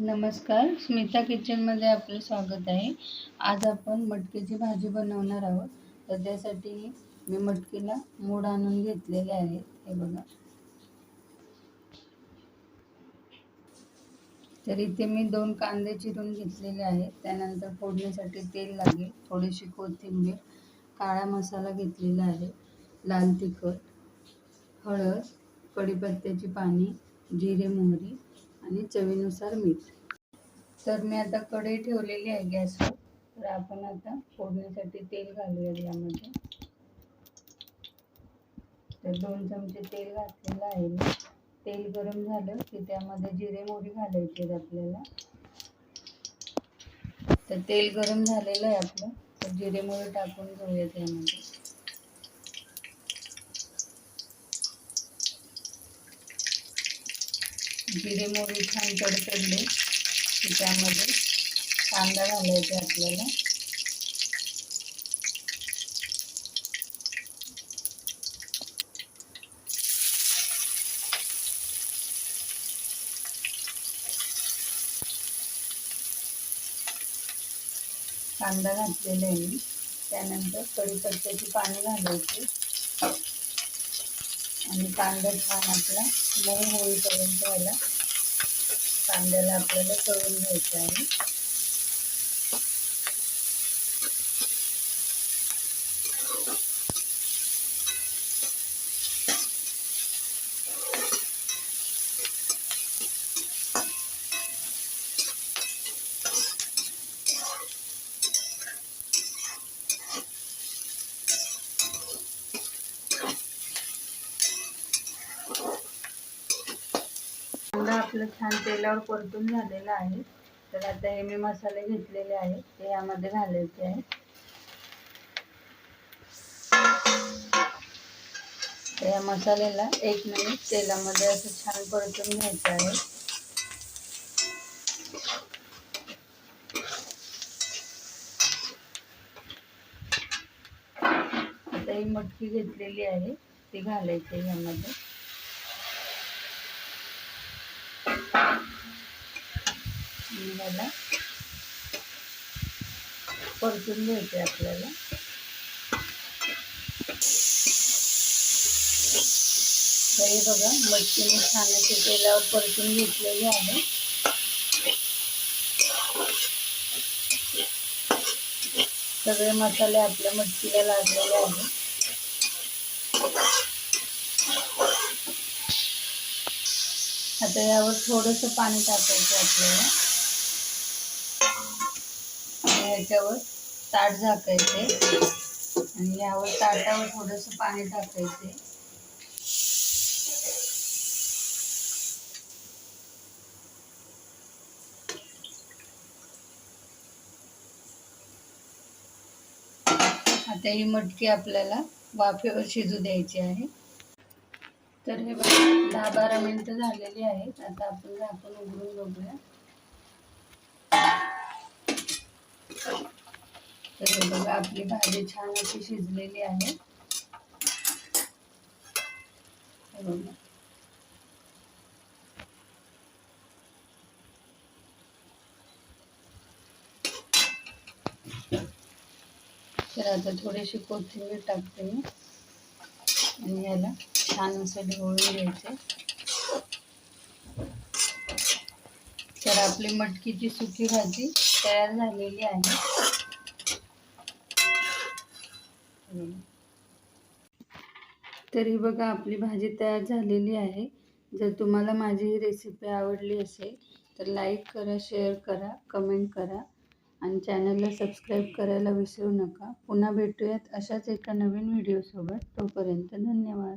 नमस्कार, स्मिता किचनमध्ये आपलं स्वागत आहे. आज आपण मटकीची भाजी बनवणार आहोत. तर त्यासाठी मी मटकीला मोड आणून घेतलेले आहेत. हे बघा. तर इथे मी 2 कांदे चिरून घेतलेले आहेत. त्यानंतर फोडणीसाठी तेल लागेल, थोडीशी कोथिंबीर, काळा मसाला घेतलेला आहे, लाल तिखट, हळद, कढीपत्त्याची पाने, जिरे, मोहरी आणि चवीनुसार मीठ. तर मी आता कढई ठेवलेली आहे गॅसवर. तर आपण आता फोडणीसाठी तेल घालूया यामध्ये. तर 2 चमचे तेल घातलेलं आहे मी. तेल गरम झालं की त्यामध्ये जिरे मोहरी घालायची आहे आपल्याला. तर तेल गरम झालेलं आहे आपलं. तर जिरे मोहरी टाकून घेऊयात यामध्ये. जिरे मोहरी छान तडतडले की त्यामध्ये कांदा घालायचा आपल्याला. कांदा घातलेला आहे मी. त्यानंतर कढीपत्त्याची पाने घालायची आणि कांदा छान आपला मऊ होईपर्यंत याला कांद्याला आपल्याला तळून घ्यायचं आहे. कांदा आपलं छान तेलावर परतून झालेला आहे. तर आता हे मी मसाले घेतलेले आहेत ते यामध्ये घालायचे आहे. या मसाल्याला 1 मिनिट तेलामध्ये असं छान परतून घ्यायचं आहे. आता ही मटकी घेतलेली आहे ती घालायची आहे यामध्ये. याला परतून घ्यायचे आपल्याला. तर हे बघा, मटकी मी छान अशी तेलावर परतून घेतलेली आहे. सगळे मसाले आपल्या मटकीला लागलेले आहेत. आता यावर थोडंसं पाणी टाकायचं आपल्याला आणि याच्यावर ताट झाकायचे आणि यावर ताटावर थोडंसं पाणी टाकायचे. आता ही मटकी आपल्याला वाफेवर शिजू द्यायची आहे. तर हे बघा 10-12 मिनिटं झालेली आहेत. आता आपण झाकून उघडून बघूया. तर हे बघा, आपली भाजी छान अशी शिजलेली आहे. तर आता थोडीशी कोथिंबीर टाकते मी आणि याला छान असं ढवळून घ्यायचे. तर आपली मटकीची सुकी भाजी तयार झालेली आहे. तरी बघा, आपली भाजी तयार झालेली आहे. जर तुम्हाला माझी ही रेसिपी आवडली असेल तर लाईक करा, शेअर करा, कमेंट करा आणि चॅनलला सबस्क्राईब करायला विसरू नका. पुन्हा भेटूयात अशाच एका नवीन व्हिडिओसोबत. तोपर्यंत धन्यवाद.